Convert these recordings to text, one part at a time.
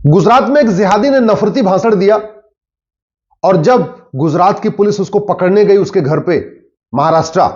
गुजरात में एक जिहादी ने नफरती भाषण दिया और जब गुजरात की पुलिस उसको पकड़ने गई उसके घर पे महाराष्ट्र,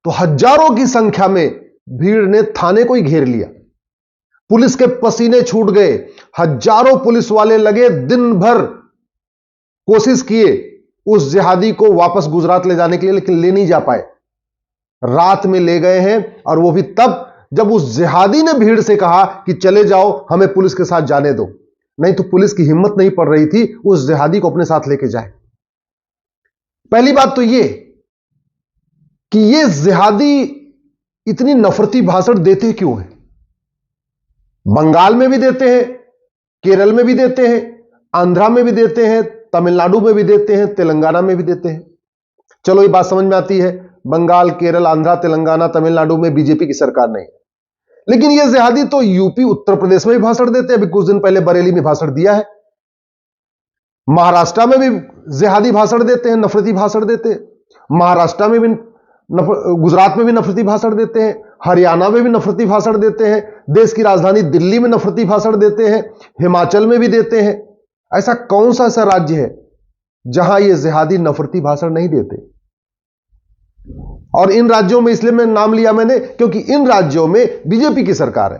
तो हजारों की संख्या में भीड़ ने थाने को ही घेर लिया। पुलिस के पसीने छूट गए, हजारों पुलिस वाले लगे दिन भर कोशिश किए उस जिहादी को वापस गुजरात ले जाने के लिए, लेकिन ले नहीं जा पाए। रात में ले गए हैं और वो भी तब जब उस जिहादी ने भीड़ से कहा कि चले जाओ, हमें पुलिस के साथ जाने दो। नहीं तो पुलिस की हिम्मत नहीं पड़ रही थी उस जिहादी को अपने साथ लेके जाए। पहली बात तो ये कि ये जिहादी इतनी नफरती भाषण देते क्यों हैं? बंगाल में भी देते हैं, केरल में भी देते हैं, आंध्रा में भी देते हैं, तमिलनाडु में भी देते हैं, तेलंगाना में भी देते हैं। चलो ये बात समझ में आती है, बंगाल, केरल, आंध्रा, तेलंगाना, तमिलनाडु में बीजेपी की सरकार नहीं। लेकिन ये जिहादी तो यूपी, उत्तर प्रदेश में भी भाषण देते हैं। अभी कुछ दिन पहले बरेली में भाषण दिया है। महाराष्ट्र में भी जिहादी भाषण देते हैं, नफरती भाषण देते हैं। महाराष्ट्र में भी गुजरात में भी नफरती भाषण देते हैं, हरियाणा में भी नफरती भाषण देते हैं, देश की राजधानी दिल्ली में नफरती भाषण देते हैं, हिमाचल में भी देते हैं। ऐसा कौन सा ऐसा राज्य है जहां ये जिहादी नफरती भाषण नहीं देते? और इन राज्यों में इसलिए मैं नाम लिया मैंने क्योंकि इन राज्यों में बीजेपी की सरकार है।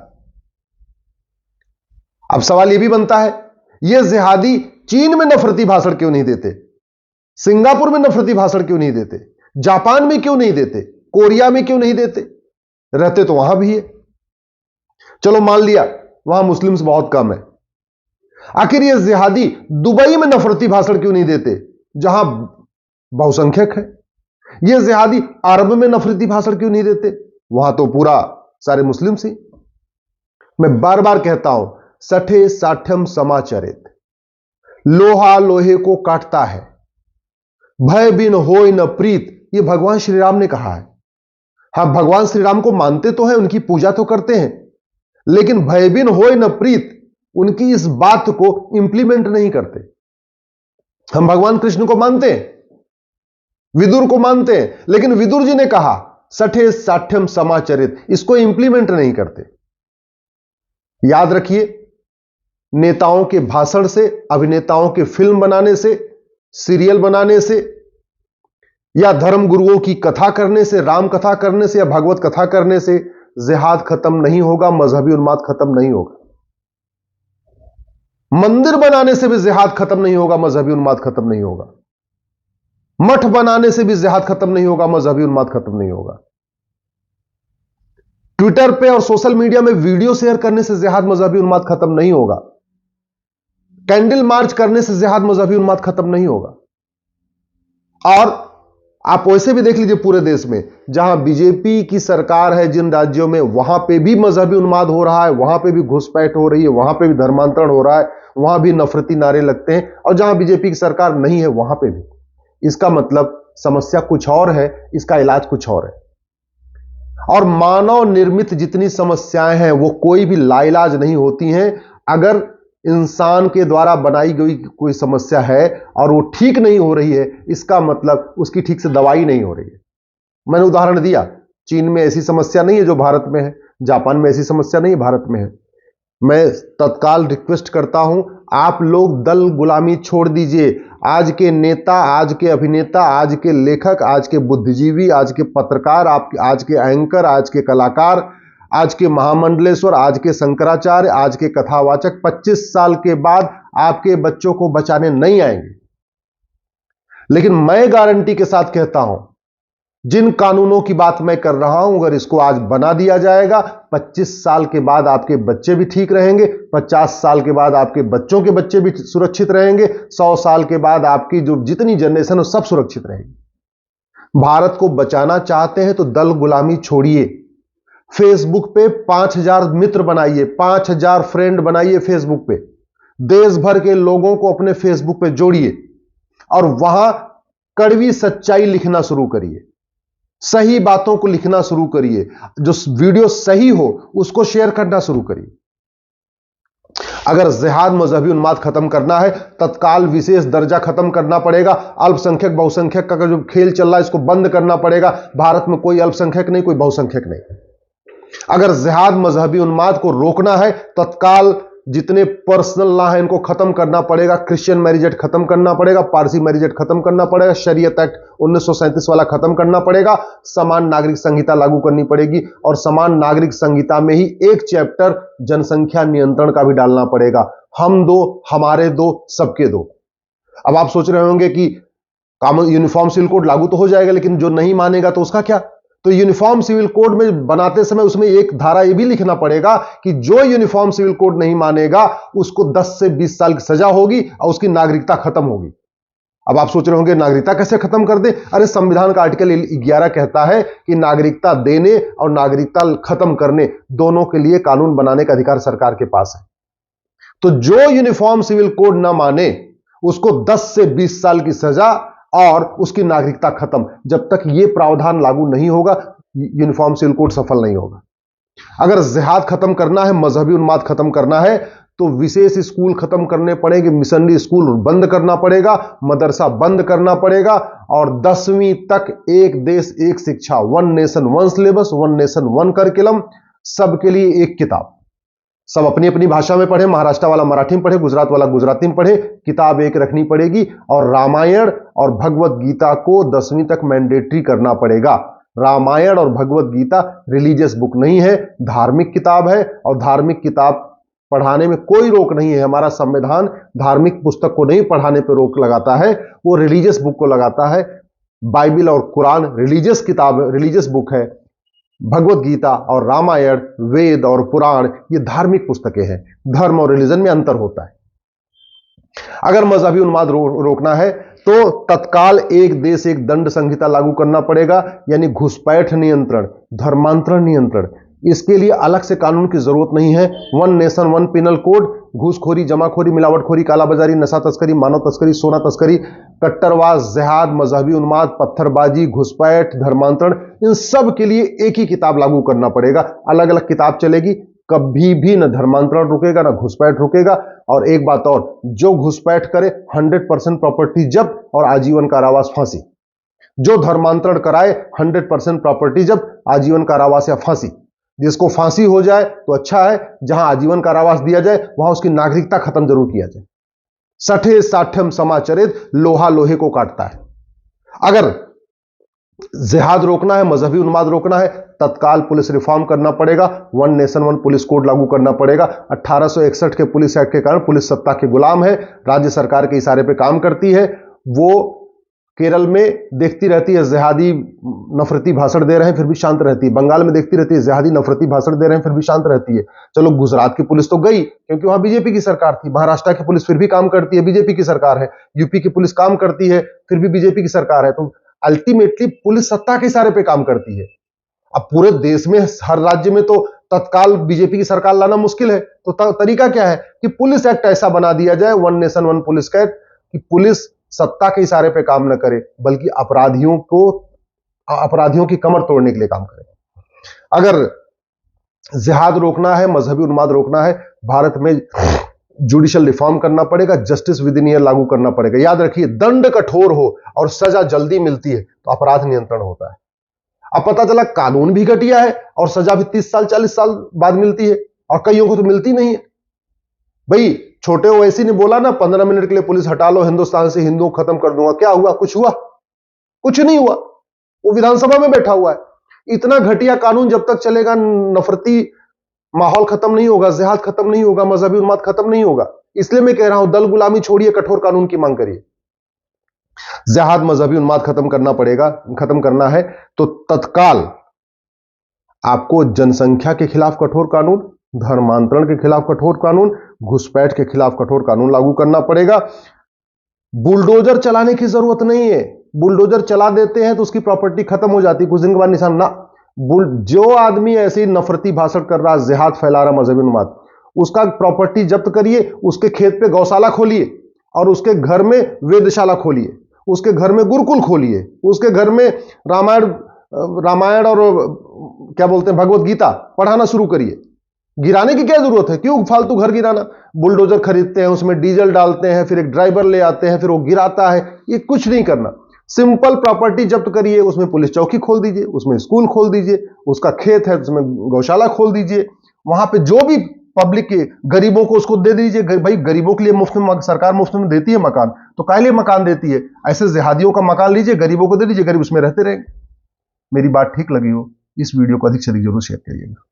अब सवाल यह भी बनता है, ये जिहादी चीन में नफरती भाषण क्यों नहीं देते? सिंगापुर में नफरती भाषण क्यों नहीं देते? जापान में क्यों नहीं देते? कोरिया में क्यों नहीं देते? रहते तो वहां भी है। चलो मान लिया वहां मुस्लिम्स बहुत कम है, आखिर ये जिहादी दुबई में नफरती भाषण क्यों नहीं देते जहां बहुसंख्यक है? ये जिहादी अरब में नफरती भाषण क्यों नहीं देते? वहां तो पूरा सारे मुस्लिम्स ही। मैं बार बार कहता हूं, सठे साठ्यम समाचरित, लोहा लोहे को काटता है, भय बिन होय न प्रीत, ये भगवान श्री राम ने कहा है। हाँ, भगवान श्री राम को मानते तो हैं, उनकी पूजा तो करते हैं, लेकिन भय बिन होय न प्रीत, उनकी इस बात को इंप्लीमेंट नहीं करते। हम भगवान कृष्ण को मानते हैं, विदुर को मानते हैं, लेकिन विदुर जी ने कहा सठे साठ्यम समाचरित, इसको इंप्लीमेंट नहीं करते। याद रखिए, नेताओं के भाषण से, अभिनेताओं के फिल्म बनाने से, सीरियल बनाने से, या धर्म गुरुओं की कथा करने से, राम कथा करने से या भगवत कथा करने से जिहाद खत्म नहीं होगा, मजहबी उन्माद खत्म नहीं होगा। मंदिर बनाने से भी जिहाद खत्म नहीं होगा, मजहबी उन्माद खत्म नहीं होगा। मठ बनाने से भी जिहाद खत्म नहीं होगा, मजहबी उन्माद खत्म नहीं होगा। ट्विटर पे और सोशल मीडिया में वीडियो शेयर करने से जिहाद मजहबी उन्माद खत्म नहीं होगा। कैंडल मार्च करने से जिहाद मजहबी उन्माद खत्म नहीं होगा। और आप वैसे भी देख लीजिए, पूरे देश में जहां बीजेपी की सरकार है, जिन राज्यों में, वहां पे भी मजहबी उन्माद हो रहा है, वहां पे भी घुसपैठ हो रही है, वहां पे भी धर्मांतरण हो रहा है, वहां भी नफरती नारे लगते हैं, और जहां बीजेपी की सरकार नहीं है वहां पे भी। इसका मतलब समस्या कुछ और है, इसका इलाज कुछ और है। और मानव निर्मित जितनी समस्याएं हैं वो कोई भी लाइलाज नहीं होती हैं। अगर इंसान के द्वारा बनाई गई कोई समस्या है और वो ठीक नहीं हो रही है, इसका मतलब उसकी ठीक से दवाई नहीं हो रही है। मैंने उदाहरण दिया, चीन में ऐसी समस्या नहीं है जो भारत में है, जापान में ऐसी समस्या नहीं है, भारत में है। मैं तत्काल रिक्वेस्ट करता हूं, आप लोग दल गुलामी छोड़ दीजिए। आज के नेता, आज के अभिनेता, आज के लेखक, आज के बुद्धिजीवी, आज के पत्रकार, आज के एंकर, आज के कलाकार, आज के महामंडलेश्वर, आज के शंकराचार्य, आज के कथावाचक 25 साल के बाद आपके बच्चों को बचाने नहीं आएंगे। लेकिन मैं गारंटी के साथ कहता हूं, जिन कानूनों की बात मैं कर रहा हूं, अगर इसको आज बना दिया जाएगा, 25 साल के बाद आपके बच्चे भी ठीक रहेंगे, 50 साल के बाद आपके बच्चों के बच्चे भी सुरक्षित रहेंगे, 100 साल के बाद आपकी जो जितनी जनरेशन है सब सुरक्षित रहेगी। भारत को बचाना चाहते हैं तो दल गुलामी छोड़िए। फेसबुक पे 5000 मित्र बनाइए, 5000 फ्रेंड बनाइए फेसबुक पे। देश भर के लोगों को अपने फेसबुक पे जोड़िए और वहां कड़वी सच्चाई लिखना शुरू करिए, सही बातों को लिखना शुरू करिए, जो वीडियो सही हो उसको शेयर करना शुरू करिए। अगर जिहाद मजहबी उन्माद खत्म करना है, तत्काल विशेष दर्जा खत्म करना पड़ेगा। अल्पसंख्यक बहुसंख्यक का जो खेल चल रहा है इसको बंद करना पड़ेगा। भारत में कोई अल्पसंख्यक नहीं, कोई बहुसंख्यक नहीं। अगर जिहाद मजहबी उन्माद को रोकना है, तत्काल जितने पर्सनल लॉ है इनको खत्म करना पड़ेगा, क्रिश्चियन मैरिज एक्ट खत्म करना पड़ेगा, पारसी मैरिज एक्ट खत्म करना पड़ेगा, शरीयत एक्ट 1937 वाला खत्म करना पड़ेगा, समान नागरिक संहिता लागू करनी पड़ेगी और समान नागरिक संहिता में ही एक चैप्टर जनसंख्या नियंत्रण का भी डालना पड़ेगा। हम दो, हमारे दो, सबके दो। अब आप सोच रहे होंगे कि कॉमन यूनिफॉर्म सिविल कोड लागू तो हो जाएगा, लेकिन जो नहीं मानेगा तो उसका क्या? तो यूनिफॉर्म सिविल कोड में बनाते समय उसमें एक धारा यह भी लिखना पड़ेगा कि जो यूनिफॉर्म सिविल कोड नहीं मानेगा उसको 10 से 20 साल की सजा होगी और उसकी नागरिकता खत्म होगी। अब आप सोच रहे होंगे नागरिकता कैसे खत्म कर दे? अरे संविधान का आर्टिकल 11 कहता है कि नागरिकता देने और नागरिकता खत्म करने दोनों के लिए कानून बनाने का अधिकार सरकार के पास है। तो जो यूनिफॉर्म सिविल कोड ना माने उसको 10 से 20 साल की सजा और उसकी नागरिकता खत्म। जब तक यह प्रावधान लागू नहीं होगा यूनिफॉर्म सिविल कोड सफल नहीं होगा। अगर जिहाद खत्म करना है, मजहबी उन्माद खत्म करना है, तो विशेष स्कूल खत्म करने पड़ेंगे, मिशनरी स्कूल बंद करना पड़ेगा, मदरसा बंद करना पड़ेगा और 10वीं तक एक देश एक शिक्षा, one nation one syllabus, one nation one curriculum, सबके लिए एक किताब, सब अपनी अपनी भाषा में पढ़े, महाराष्ट्र वाला मराठी में पढ़े, गुजरात वाला गुजराती में पढ़े, किताब एक रखनी पड़ेगी। और रामायण और भगवत गीता को 10वीं तक मैंडेटरी करना पड़ेगा। रामायण और भगवत गीता रिलीजियस बुक नहीं है, धार्मिक किताब है और धार्मिक किताब पढ़ाने में कोई रोक नहीं है। हमारा संविधान धार्मिक पुस्तक को नहीं पढ़ाने पर रोक लगाता है, वो रिलीजियस बुक को लगाता है। बाइबल और कुरान रिलीजियस किताब, रिलीजियस बुक है। भगवत गीता और रामायण, वेद और पुराण ये धार्मिक पुस्तकें हैं। धर्म और रिलीजन में अंतर होता है। अगर मजहबी उन्माद रोकना है तो तत्काल एक देश एक दंड संहिता लागू करना पड़ेगा, यानी घुसपैठ नियंत्रण, धर्मांतरण नियंत्रण। इसके लिए अलग से कानून की जरूरत नहीं है। One nation one penal code, घूसखोरी, जमाखोरी, मिलावटखोरी, कालाबाजारी, नशा तस्करी, मानव तस्करी, सोना तस्करी, कट्टरवाद, जिहाद, मजहबी उन्माद, पत्थरबाजी, घुसपैठ, धर्मांतरण, इन सब के लिए एक ही किताब लागू करना पड़ेगा। अलग अलग किताब चलेगी, कभी भी न धर्मांतरण रुकेगा न घुसपैठ रुकेगा। और एक बात और, जो घुसपैठ करे 100% प्रॉपर्टी जब्त और आजीवन कारावास फांसी। जो धर्मांतरण कराए 100% प्रॉपर्टी जब्त, आजीवन कारावास या फांसी। जिसको फांसी हो जाए तो अच्छा है, जहां आजीवन कारावास दिया जाए वहां उसकी नागरिकता खत्म जरूर किया जाए। सठे साठ्यम समाचरित, लोहा लोहे को काटता है। अगर जिहाद रोकना है, मजहबी उन्माद रोकना है, तत्काल पुलिस रिफॉर्म करना पड़ेगा। One nation one police code लागू करना पड़ेगा। 1861 के पुलिस एक्ट के कारण पुलिस सत्ता के गुलाम है, राज्य सरकार के इशारे पे काम करती है। वो केरल में देखती रहती है जिहादी नफरती भाषण दे रहे हैं फिर भी शांत रहती है। बंगाल में देखती रहती है जिहादी नफरती भाषण दे रहे हैं फिर भी शांत रहती है। चलो गुजरात की पुलिस तो गई क्योंकि वहां बीजेपी की सरकार थी। महाराष्ट्र की पुलिस फिर भी काम करती है, बीजेपी की सरकार है। यूपी की पुलिस काम करती है फिर भी बीजेपी की सरकार है। तो अल्टीमेटली पुलिस सत्ता के इशारे पे काम करती है। अब पूरे देश में हर राज्य में तो तत्काल बीजेपी की सरकार लाना मुश्किल है, तो तरीका क्या है कि पुलिस एक्ट ऐसा बना दिया जाए, one nation one police act, कि पुलिस सत्ता के इशारे पे काम न करे बल्कि अपराधियों की कमर तोड़ने के लिए काम करे। अगर जिहाद रोकना है, मजहबी उन्माद रोकना है, भारत में जुडिशियल रिफॉर्म करना पड़ेगा, जस्टिस विद इन ईयर लागू करना पड़ेगा। याद रखिए, दंड कठोर हो और सजा जल्दी मिलती है तो अपराध नियंत्रण होता है। अब पता चला कानून भी घटिया है और सजा भी 30 साल 40 साल बाद मिलती है और कईयों को तो मिलती नहीं है। भाई छोटे ओवैसी ने बोला ना 15 मिनट के लिए पुलिस हटा लो, हिंदुस्तान से हिंदुओं को खत्म कर दूंगा। क्या हुआ? कुछ हुआ? कुछ नहीं हुआ। वो विधानसभा में बैठा हुआ है। इतना घटिया कानून जब तक चलेगा नफरती माहौल खत्म नहीं होगा, जिहाद खत्म नहीं होगा, मजहबी उन्माद खत्म नहीं होगा। इसलिए मैं कह रहा हूं, दल गुलामी छोड़िए, कठोर कानून की मांग करिए। जिहाद मजहबी उन्माद खत्म करना पड़ेगा। खत्म करना है तो तत्काल आपको जनसंख्या के खिलाफ कठोर कानून, धर्मांतरण के खिलाफ कठोर कानून, घुसपैठ के खिलाफ कठोर कानून लागू करना पड़ेगा। बुलडोजर चलाने की जरूरत नहीं है। बुलडोजर चला देते हैं तो उसकी प्रॉपर्टी खत्म हो जाती है, कुछ दिन के बाद निशान ना। जो आदमी ऐसी नफरती भाषण कर रहा, जिहाद फैला रहा, मजहबी उन्माद, उसका प्रॉपर्टी जब्त करिए, उसके खेत पे गौशाला खोलिए और उसके घर में वेदशाला खोलिए, उसके घर में गुरुकुल खोलिए, उसके घर में रामायण और क्या बोलते हैं भगवत गीता पढ़ाना शुरू करिए। गिराने की क्या जरूरत है? क्यों फालतू घर गिराना? बुलडोजर खरीदते हैं, उसमें डीजल डालते हैं, फिर एक ड्राइवर ले आते हैं, फिर वो गिराता है। ये कुछ नहीं करना। सिंपल प्रॉपर्टी जब्त करिए, उसमें पुलिस चौकी खोल दीजिए, उसमें स्कूल खोल दीजिए, उसका खेत है उसमें गौशाला खोल दीजिए। वहां पे जो भी पब्लिक के गरीबों को उसको दे दीजिए। भाई गरीबों के लिए मुफ्त में सरकार मुफ्त में देती है मकान, तो काहे लिए मकान देती है? ऐसे जिहादियों का मकान लीजिए, गरीबों को दे दीजिए, गरीब उसमें रहते रहेंगे। मेरी बात ठीक लगी हो इस वीडियो को अधिक से अधिक जरूर शेयर करिएगा।